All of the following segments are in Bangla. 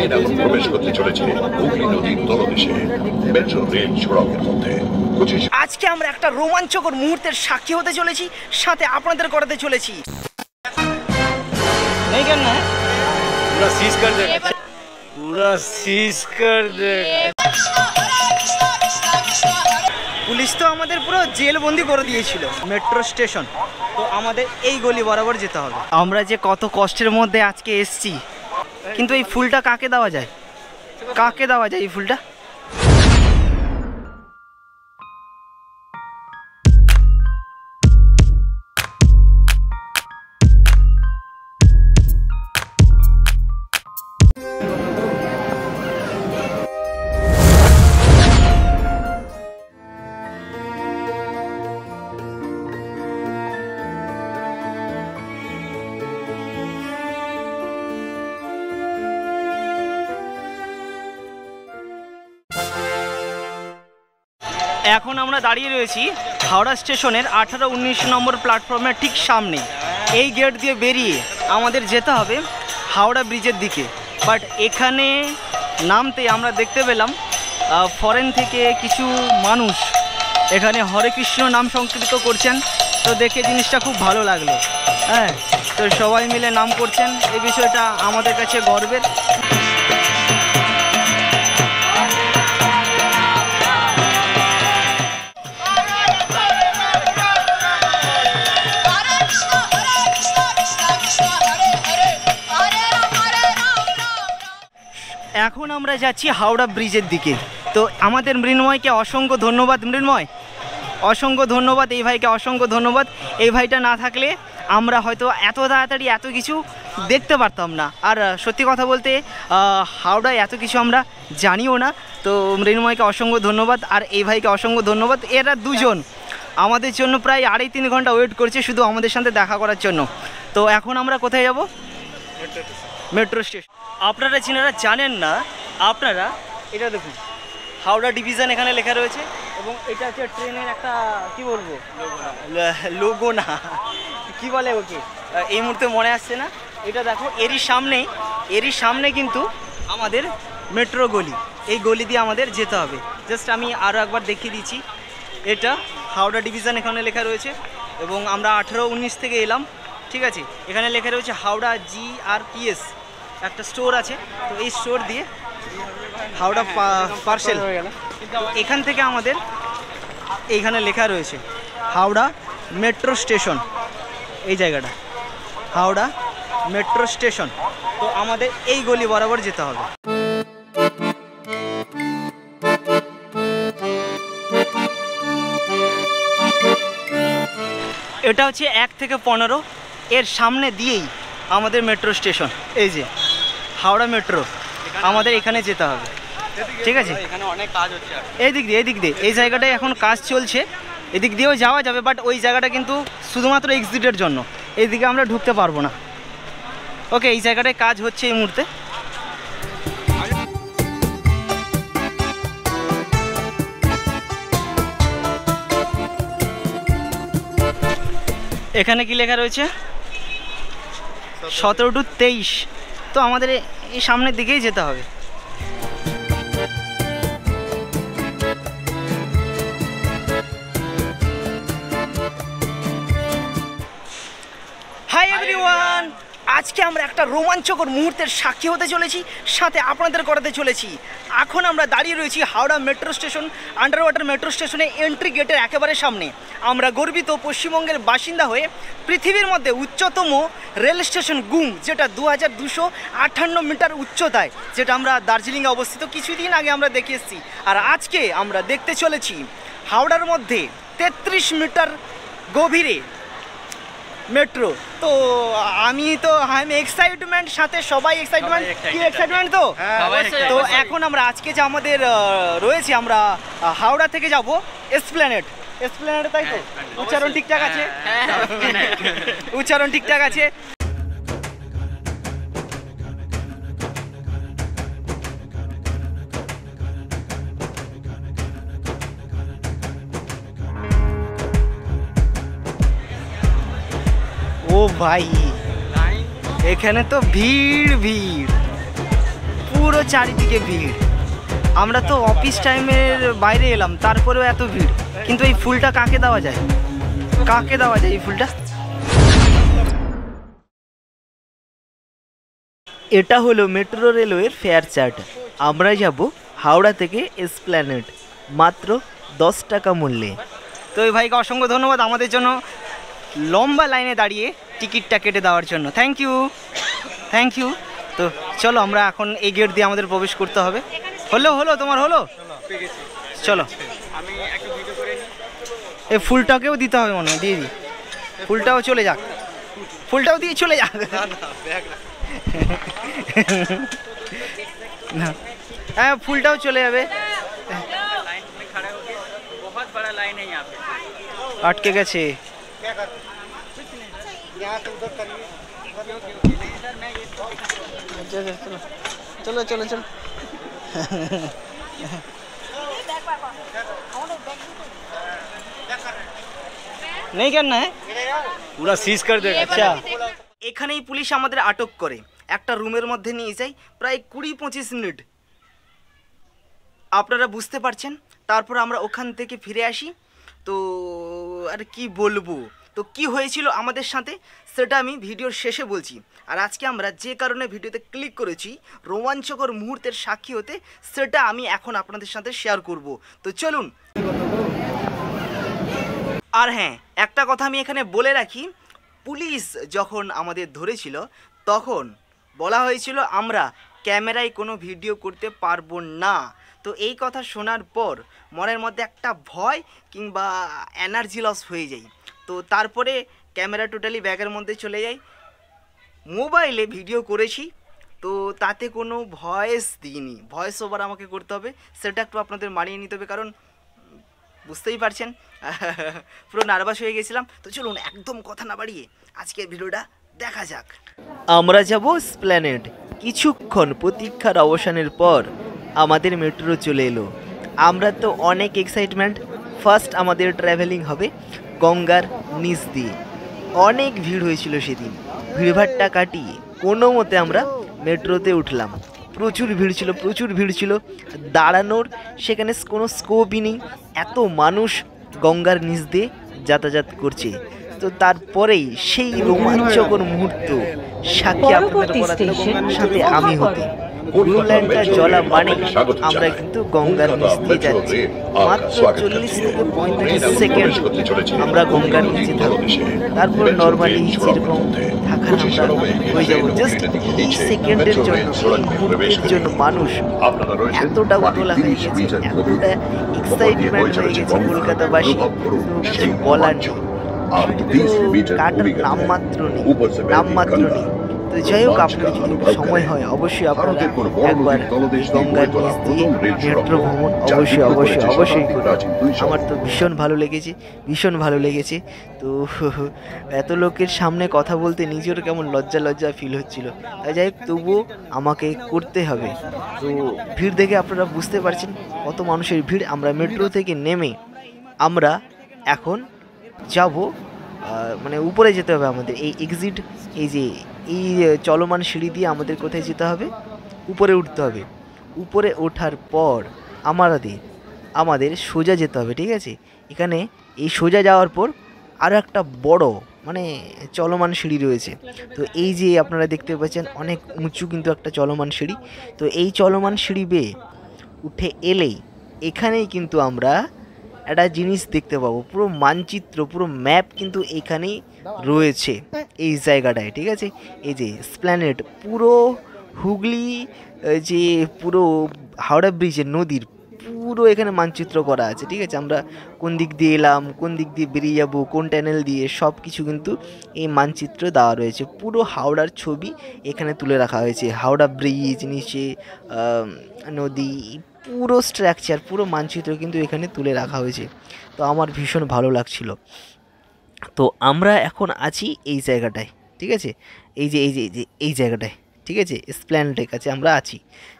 ট্রেন এখন প্রবেশ করতে চলেছে হুগলি নদীর তলদেশে মেট্রো রেল সড়কের মধ্যে। আজকে আমরা একটা রোমাঞ্চকর মুহূর্তের সাক্ষী হতে চলেছি, সাথে আপনাদের করাতে চলেছি। नहीं करना है, पूरा सीज कर देगा, पूरा सीज कर देगा। পুলিশ তো আমাদের পুরো জেলবন্দি করে দিয়েছিল মেট্রো স্টেশন। তো আমাদের এই গলি বরাবর যেতে হবে। আমরা যে কত কষ্টের মধ্যে আজকে এসছি, কিন্তু এই ফুলটা কাকে দেওয়া যায়, কাকে দেওয়া যায় এই ফুলটা? এখন আমরা দাঁড়িয়ে রয়েছি হাওড়া স্টেশনের 18-19 নম্বর প্ল্যাটফর্মের ঠিক সামনে। এই গেট দিয়ে বেরিয়ে আমাদের যেতে হবে হাওড়া ব্রিজের দিকে। বাট এখানে নামতে আমরা দেখতে পেলাম ফরেন থেকে কিছু মানুষ এখানে হরে কৃষ্ণ নাম সংকীর্তন করছেন। তো দেখে জিনিসটা খুব ভালো লাগলো। হ্যাঁ, তো সবাই মিলে নাম করছেন, এই বিষয়টা আমাদের কাছে গর্বের। এখন আমরা যাচ্ছি হাওড়া ব্রিজের দিকে। তো আমাদের মৃন্ময়কে অসংখ্য ধন্যবাদ। মৃন্ময়, অসংখ্য ধন্যবাদ, এই ভাইকে অসংখ্য ধন্যবাদ। এই ভাইটা না থাকলে আমরা হয়তো এত তাড়াতাড়ি এত কিছু দেখতে পারতাম না। আর সত্যি কথা বলতে হাওড়ায় এত কিছু আমরা জানিও না। তো মৃন্ময়কে অসংখ্য ধন্যবাদ, আর এই ভাইকে অসংখ্য ধন্যবাদ। এরা দুজন আমাদের জন্য প্রায় 2.5-3 ঘন্টা ওয়েট করছে শুধু আমাদের সাথে দেখা করার জন্য। তো এখন আমরা কোথায় যাব? Metro station. আপনারা যিনারা জানেন না, আপনারা এটা দেখুন, হাওড়া ডিভিশন এখানে লেখা রয়েছে, এবং এটা হচ্ছে ট্রেনের একটা কি বলবো, লোগো না কি বলে ওকে, এই মুহূর্তে মনে আসছে না। এটা দেখো, এরই সামনে কিন্তু আমাদের মেট্রো গলি। এই গলি দিয়ে আমাদের যেতে হবে। জাস্ট আমি আরও একবার দেখিয়ে দিচ্ছি। এটা হাওড়া ডিভিশন এখানে লেখা রয়েছে, এবং আমরা 18-19 থেকে এলাম। ঠিক আছে, এখানে লেখা রয়েছে হাওড়া GRPS একটা স্টোর আছে। তো এই স্টোর দিয়ে হাওড়া পার্সেল, এখান থেকে আমাদের এইখানে লেখা রয়েছে হাওড়া মেট্রো স্টেশন। এই জায়গাটা হাওড়া মেট্রো স্টেশন। তো আমাদের এই গলি বরাবর যেতে হবে। এটা হচ্ছে 1 থেকে 15, এর সামনে দিয়েই আমাদের মেট্রো স্টেশন। এই যে হাওড়া মেট্রো, আমাদের এখানে যেতে হবে। ঠিক আছে, এখানে অনেক কাজ হচ্ছে। এই দিক দিয়ে এই জায়গাটায় এখন কাজ চলছে। এদিক দিয়েও যাওয়া যাবে, বাট ওই জায়গাটা কিন্তু শুধুমাত্র এক্সিটের জন্য, এইদিকে আমরা ঢুকতে পারবো না। ওকে, এই জায়গাটায় কাজ হচ্ছে এই মুহূর্তে। এখানে কি লেখা রয়েছে? 17 to 23। তো আমাদের এই সামনের দিকেই যেতে হবে। হাই এভরিওয়ান, আজকে আমরা একটা রোমাঞ্চকর মুহূর্তের সাক্ষী হতে চলেছি, সাথে আপনাদের করাতে চলেছি। এখন আমরা দাঁড়িয়ে রয়েছি Howrah metro station, under water metro স্টেশনে এন্ট্রি গেটের একেবারে সামনে। আমরা গর্বিত পশ্চিমবঙ্গের বাসিন্দা হয়ে পৃথিবীর মধ্যে উচ্চতম রেল স্টেশন গুম, যেটা 2258 মিটার উচ্চতায়, যেটা আমরা দার্জিলিংয়ে অবস্থিত। কিছুদিন আগে আমরা দেখে এসেছি, আর আজকে আমরা দেখতে চলেছি হাওড়ার মধ্যে 33 মিটার গভীরে মেট্রো। তো আমি এক্সাইটমেন্ট, সাথে সবাই এক্সাইটমেন্ট। কি এক্সাইটমেন্ট? তো এখন আমরা আজকে যে আমাদের রয়েছে, আমরা হাওড়া থেকে যাব এসপ্ল্যানেড, তাই তো? উচ্চারণ ঠিকঠাক আছে? উচ্চারণ ঠিকঠাক আছে। ও ভাই, এখানে তো ভিড়, পুরো চারিদিকে ভিড়। আমরা তো অফিস টাইমের বাইরে এলাম, তারপরেও এত ভিড়। কিন্তু এই ফুলটা কাকে দেওয়া যায়, কাকে দেওয়া যায় এই ফুলটা? এটা হলো মেট্রো রেলওয়ের ফেয়ার চার্ট। আমরা যাব হাওড়া থেকে এসপ্ল্যানেড মাত্র 10 টাকা মূল্যে। তো এই ভাইকে অসংখ্য ধন্যবাদ আমাদের জন্য লম্বা লাইনে দাঁড়িয়ে টিকিটটা কেটে দেওয়ার জন্য। Thank you, thank you. তো চলো আমরা এখন এই গেট দিয়ে আমাদের প্রবেশ করতে হবে। হলো তোমার হলো, চলো। এই ফুলটাকেও দিতে হবে মনে হয়, দিয়ে দিই। ফুলটাও চলে যাক, ফুলটাও দিয়ে চলে যাক। না হ্যাঁ, ফুলটাও চলে যাবে। আটকে গেছে। চলো চলো চলো। नहीं करना है, पूरा सीज कर देगा। আচ্ছা এখানেই পুলিশ আমাদের আটক করে, একটা রুমের মধ্যে নিয়ে যায় প্রায় 20-25 মিনিট। আপনারা বুঝতে পারছেন। তারপর আমরা ওখান থেকে ফিরে আসি। তো আর কি বলবো, তো কি হয়েছিল আমাদের সাথে সেটা আমি ভিডিওর শেষে বলছি। আর আজকে আমরা যে কারণে ভিডিওতে ক্লিক করেছি রোমাঞ্চকর মুহূর্তের সাক্ষী হতে, সেটা আমি এখন আপনাদের সাথে শেয়ার করব। তো চলুন। আর হ্যাঁ, একটা কথা আমি এখানে বলে রাখি, পুলিশ যখন আমাদের ধরেছিল তখন বলা হয়েছিল আমরা ক্যামেরায় কোনো ভিডিও করতে পারবো না। তো এই কথা শোনার পর মনের মধ্যে একটা ভয় কিংবা এনার্জি লস হয়ে যায়। তো তারপরে ক্যামেরা টোটালি ব্যাগের মধ্যে চলে যায়। মোবাইলে ভিডিও করেছি, তো তাতে কোনো ভয়েস দিইনি, ভয়েস ওভার আমাকে করতে হবে, সেটা একটু আপনাদের মানিয়ে নিতে হবে, কারণ বুঝতেই পারছেন পুরো নার্ভাস হয়ে গেছিলাম। তো চলুন একদম কথা না বাড়িয়ে আজকের ভিডিওটা দেখা যাক। আমরা যাব এসপ্ল্যানেড। কিছুক্ষণ প্রতীক্ষার অবসানের পর আমাদের মেট্রো চলে এলো। আমরা তো অনেক এক্সাইটমেন্ট। ফার্স্ট আমাদের ট্রাভেলিং হবে গঙ্গার নিচ দিয়ে। অনেক ভিড় হয়েছিল সেদিন, ভিড়ভাড়টা কাটিয়ে কোনো মতে আমরা মেট্রোতে উঠলাম। প্রচুর ভিড় ছিল, দাঁড়ানোর সেখানে কোনো স্কোপই নেই, এত মানুষ গঙ্গার নিচ দিয়ে যাতায়াত করছে। তো তারপরেই সেই রোমাঞ্চকর মুহূর্ত সাক্ষী আপনাদের সাথে আমি হতে। ব্লু লাইনটা জ্বলা মানে আমরা কিন্তু গঙ্গার নিচ দিয়ে যাচ্ছি। মাত্র 40 থেকে 35 সেকেন্ড আমরা গঙ্গার নিচে থাকবো। তারপর নর্মালি যেরকম থাকার আমরা হয়ে যাবো। জাস্ট এই সেকেন্ডের জন্য, এই মুহূর্তের জন্য মানুষ এতটা উতলা হয়ে গেছে, এতটা এক্সাইটমেন্ট হয়ে গেছে কলকাতাবাসী, কিছু বলার নেই। কাটার নামমাত্র নেই। তো যাই হোক, আপনার যদি সময় হয় অবশ্যই আপনারা একবার গঙ্গার নিচ দিয়ে মেট্রো ভ্রমণ অবশ্যই করুন। আমার তো ভীষণ ভালো লেগেছে। তো এত লোকের সামনে কথা বলতে নিজের কেমন লজ্জা ফিল হচ্ছিল। তাই যাই হোক, তবুও আমাকে করতে হবে। তো ভিড় দেখে আপনারা বুঝতে পারছেন কত মানুষের ভিড়। আমরা মেট্রো থেকে নেমে আমরা এখন যাব, মানে উপরে যেতে হবে আমাদের। এই এক্সিট, এই চলমান সিঁড়ি দিয়ে আমাদের কোথায় যেতে হবে, উপরে উঠতে হবে। উপরে ওঠার পর আমাদের সোজা যেতে হবে, ঠিক আছে? এখানে এই সোজা যাওয়ার পর আরও একটা বড় মানে চলমান সিঁড়ি রয়েছে। তো এই যে আপনারা দেখতে পাচ্ছেন অনেক উঁচু কিন্তু একটা চলমান সিঁড়ি। তো এই চলমান সিঁড়ি বেয়ে উঠে এলেই এখানেই কিন্তু আমরা একটা জিনিস দেখতে পাবো, পুরো মানচিত্র, পুরো ম্যাপ কিন্তু এখানেই রয়েছে এই জায়গাটায়, ঠিক আছে? এই যে এসপ্ল্যানেড, পুরো হুগলি, যে পুরো হাওড়া ব্রিজের নদীর পুরো এখানে মানচিত্র করা আছে, ঠিক আছে? আমরা কোন দিক দিয়ে এলাম, কোন দিক দিয়ে বেরিয়ে যাবো, কোন টানেল দিয়ে, সব কিছু কিন্তু এই মানচিত্র দেওয়া রয়েছে। পুরো হাওড়ার ছবি এখানে তুলে রাখা হয়েছে। হাওড়া ব্রিজ, নিচে নদী, পুরো স্ট্রাকচার, পুরো মানচিত্র কিন্তু এখানে তুলে রাখা হয়েছে। তো আমার ভীষণ ভালো লাগছিল। তো আমরা এখন আছি এই জায়গাটায়, ঠিক আছে? এই জায়গাটায়, ঠিক আছে? এসপ্ল্যানেডের কাছে আমরা আছি,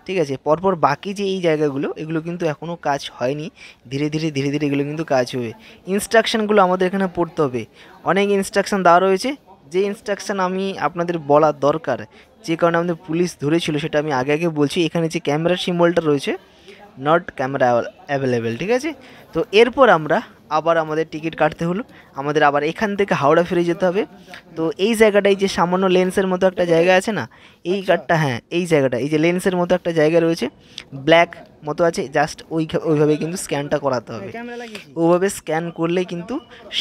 ঠিক আছে? পরপর বাকি যে এই জায়গাগুলো, এগুলো কিন্তু এখনও কাজ হয়নি। ধীরে ধীরে এগুলো কিন্তু কাজ হবে। ইনস্ট্রাকশানগুলো আমাদের এখানে পড়তে হবে। অনেক ইনস্ট্রাকশান দেওয়া রয়েছে, যে ইনস্ট্রাকশান আমি আপনাদের বলা দরকার, যে কারণে আমাদের পুলিশ ধরেছিল সেটা আমি আগে আগে বলছি। এখানে যে ক্যামেরার সিম্বলটা রয়েছে, নট ক্যামেরা অ্যাভেলেবেল, ঠিক আছে। তো এরপর আমরা আবার আমাদের টিকিট কাটতে হলো, আমাদের আবার এখান থেকে হাওড়া ফিরে যেতে হবে। তো এই জায়গাটায় যে সামান্য লেন্সের মতো একটা জায়গা আছে না, এই কার্ডটা, হ্যাঁ এই জায়গাটা, এই যে লেন্সের মতো একটা জায়গা রয়েছে, ব্ল্যাক মতো আছে, জাস্ট ওইভাবে কিন্তু স্ক্যানটা করাতে হবে। ওইভাবে স্ক্যান করলে কিন্তু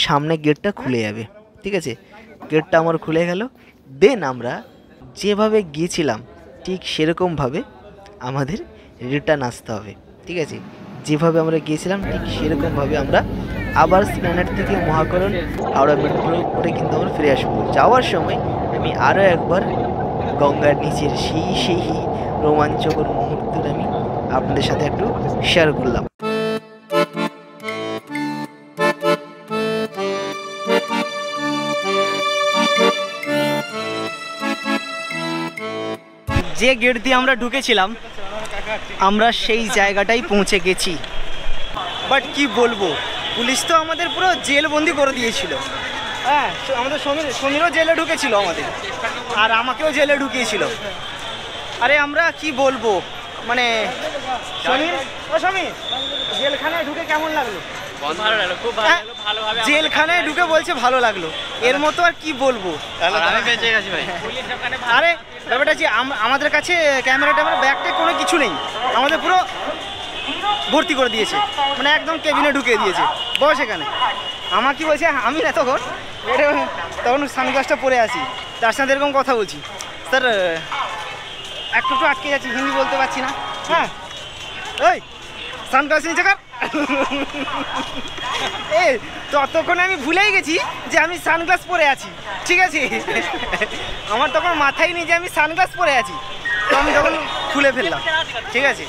সামনে গেটটা খুলে যাবে, ঠিক আছে। গেটটা আমার খুলে গেল। দেন আমরা যেভাবে গিয়েছিলাম ঠিক সেরকমভাবে আমাদের রিটার্ন আসতে হবে, ঠিক আছে। যেভাবে আমরা গিয়েছিলাম ঠিক সেরকমভাবে আমরা আবার স্প্ল্যানেড থেকে মহাকরণ হাওড়া মেট্রো করে কিন্তু আমরা ফিরে আসবো। যাওয়ার সময় আমি আরও একবার গঙ্গার নিচের সেই রোমাঞ্চকর মুহূর্তটা আমি আপনাদের সাথে একটু শেয়ার করলাম। যে গেট দিয়ে আমরা ঢুকেছিলাম আমরা সেই জায়গাটাই পৌঁছে গেছি। বাট কি বলবো, পুলিশ তো আমাদের পুরো জেলবন্দি করে দিয়েছিল। হ্যাঁ, আমাদের সমীরও জেলে ঢুকেছিল আমাদের, আর আমাকেও জেলে ঢুকিয়েছিল। আরে আমরা কি বলবো, মানে সমীর জেলখানায় ঢুকে কেমন লাগলো? জেলখানায় ঢুকে বলছে ভালো লাগলো, এর মতো আর কি বলবো। আরে ব্যাপারটা যে আমাদের কাছে ক্যামেরা ব্যাগটা কোনো কিছু নেই, আমাদের পুরো ভর্তি করে দিয়েছে, মানে একদম কেবিনে ঢুকিয়ে দিয়েছে। বস এখানে। আমার কি বলছে, আমি না তখন সানগ্লাসটা পরে আছি, তার সাথে এরকম কথা বলছি, স্যার একটু আটকে যাচ্ছি, হিন্দি বলতে পারছি না। হ্যাঁ ওই সানগ্লাস নিচে কার। ততক্ষণে আমি ভুলেই গেছি যে আমি সানগ্লাস পরে আছি, ঠিক আছে। আমার তখন মাথায় নেই যে আমি সানগ্লাস পরে আছি, তো আমি তখন খুলে ফেললাম, ঠিক আছে।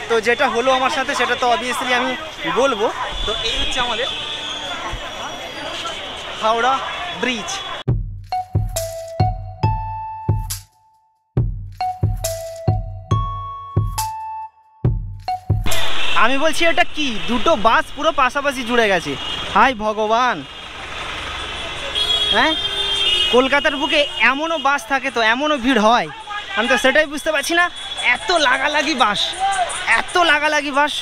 তো যেটা হলো আমার সাথে সেটা তো অবভিয়াসলি আমি বলবো। তো এই হচ্ছে আমাদের হাওড়া ব্রিজ। আমি বলছি এটা কি, দুটো বাস পুরো পাশাপাশি জুড়ে গেছে। হাই ভগবান, হ্যাঁ কলকাতার বুকে এমনও বাস থাকে তো এমনও ভিড় হয়, আমি তো সেটাই বুঝতে পারছি না। এত লাগালাগি বাস, এত লাগালাগি বাস।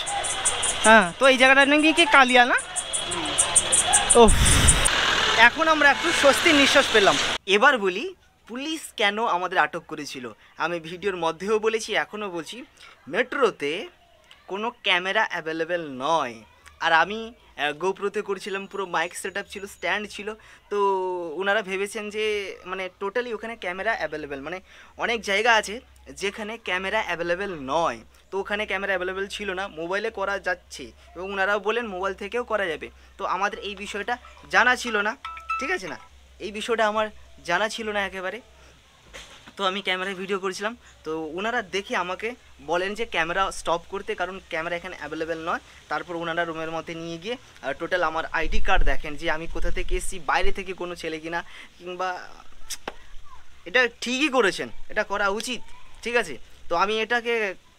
হ্যাঁ, তো এই জায়গাটা নাকি কি কালিয়া না? ও, এখন আমরা একটু স্বস্তির নিঃশ্বাস পেলাম। এবার বলি পুলিশ কেন আমাদের আটক করেছিল। আমি ভিডিওর মধ্যেও বলেছি, এখনও বলছি, মেট্রোতে কোনো ক্যামেরা অ্যাভেলেবেল নয়। আর আমি গোপ্রোতে করছিলাম, পুরো মাইক সেট আপ ছিল, স্ট্যান্ড ছিল। তো ওনারা ভেবেছেন যে মানে টোটালি ওখানে ক্যামেরা অ্যাভেলেবেল, মানে অনেক জায়গা আছে যেখানে ক্যামেরা অ্যাভেলেবেল নয়। তো ওখানে ক্যামেরা অ্যাভেলেবেল ছিল না, মোবাইলে করা যাচ্ছে এবং ওনারাও বলেন মোবাইল থেকেও করা যাবে। তো আমাদের এই বিষয়টা জানা ছিল না, ঠিক আছে না, এই বিষয়টা আমার জানা ছিল না একেবারে। তো আমি ক্যামেরায় ভিডিও করেছিলাম, তো ওনারা দেখে আমাকে বলেন যে ক্যামেরা স্টপ করতে, কারণ ক্যামেরা এখানে অ্যাভেলেবেল নয়। তারপর ওনারা রুমের মধ্যে নিয়ে গিয়ে টোটাল আমার আইডি কার্ড দেখেন যে আমি কোথা থেকে এসেছি, বাইরে থেকে কোনো ছেলে কিনা, কিংবা এটা ঠিকই করেছেন, এটা করা উচিত, ঠিক আছে। তো আমি এটাকে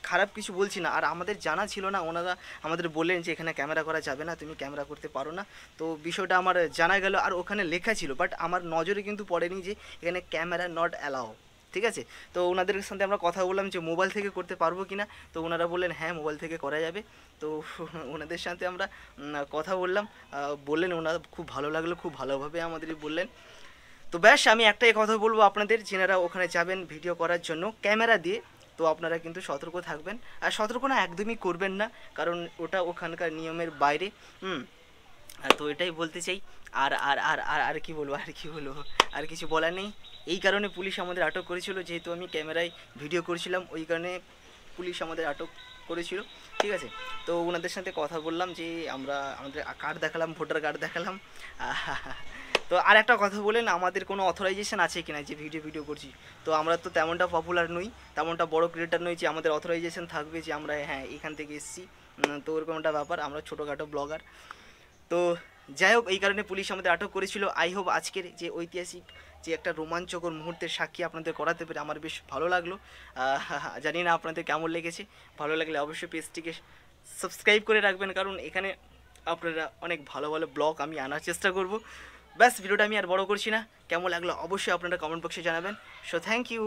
খারাপ কিছু বলছি না। আর আমাদের জানা ছিল না, ওনারা আমাদের বললেন যে এখানে ক্যামেরা করা যাবে না, তুমি ক্যামেরা করতে পারো না। তো বিষয়টা আমার জানা গেল, আর ওখানে লেখা ছিল, বাট আমার নজরে কিন্তু পড়েনি যে এখানে ক্যামেরা নট অ্যালাউ, ঠিক আছে। তো ওনাদের সাথে আমরা কথা বললাম যে মোবাইল থেকে করতে পারবো কি না, তো ওনারা বললেন হ্যাঁ মোবাইল থেকে করা যাবে। তো ওনাদের সাথে আমরা কথা বললাম, বললেন ওনারা, খুব ভালো লাগলো, খুব ভালোভাবে আমাদের বললেন। তো ব্যাস আমি একটাই কথা বলবো আপনাদের, যেনারা ওখানে যাবেন ভিডিও করার জন্য ক্যামেরা দিয়ে, তো আপনারা কিন্তু সতর্ক থাকবেন। আর সতর্ক না একদমই করবেন না, কারণ ওটা ওখানকার নিয়মের বাইরে। তো এটাই বলতে চাই। আর আর আর আর আর কি বলবো, আর কিছু বলার নেই। এই কারণে পুলিশ আমাদের আটক করেছিল, যেহেতু আমি ক্যামেরায় ভিডিও করছিলাম, ওই কারণে পুলিশ আমাদের আটক করেছিল, ঠিক আছে। তো ওনাদের সাথে কথা বললাম যে আমাদের কার্ড দেখালাম, ভোটার কার্ড দেখালাম। তো আর একটা কথা বলেন, আমাদের কোনো অথরাইজেশন আছে কিনা যে ভিডিও করছি। তো আমরা তো তেমনটা পপুলার নই, তেমনটা বড় ক্রিয়েটার নই যে আমাদের অথরাইজেশন থাকবে যে আমরা হ্যাঁ এখান থেকে এসেছি। তো ওরকম একটা ব্যাপার, আমরা ছোটোখাটো ব্লগার। তো যাই হোক, এই কারণে পুলিশ আমাদের আটক করেছিল। আই হোপ আজকের যে ঐতিহাসিক যে একটা রোমাঞ্চকর মুহূর্তের সাক্ষী আপনাদের করাতে পেরে আমার বেশ ভালো লাগলো। জানি না আপনাদের কেমন লেগেছে, ভালো লাগলে অবশ্যই পেজটিকে সাবস্ক্রাইব করে রাখবেন, কারণ এখানে আপনারা অনেক ভালো ভালো ব্লগ আমি আনার চেষ্টা করব। ব্যাস ভিডিওটা আমি আর বড় করছি না, কেমন লাগলো অবশ্যই আপনারা কমেন্ট বক্সে জানাবেন। So thank you.